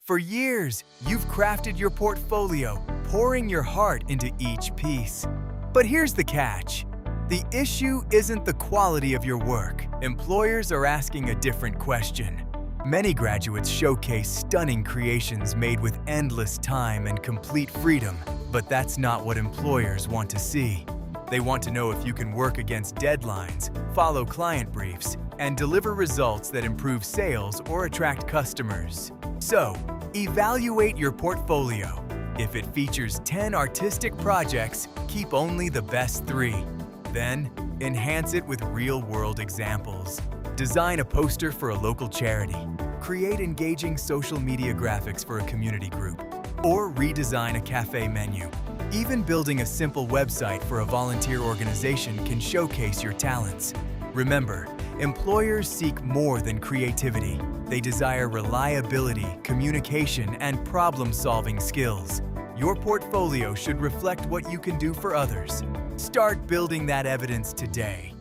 For years, you've crafted your portfolio, pouring your heart into each piece. But here's the catch. The issue isn't the quality of your work. Employers are asking a different question. Many graduates showcase stunning creations made with endless time and complete freedom, but that's not what employers want to see. They want to know if you can work against deadlines, follow client briefs, and deliver results that improve sales or attract customers. So, evaluate your portfolio. If it features 10 artistic projects, keep only the best 3. Then, enhance it with real-world examples. Design a poster for a local charity. Create engaging social media graphics for a community group. Or redesign a cafe menu. Even building a simple website for a volunteer organization can showcase your talents. Remember, employers seek more than creativity. They desire reliability, communication, and problem-solving skills. Your portfolio should reflect what you can do for others. Start building that evidence today.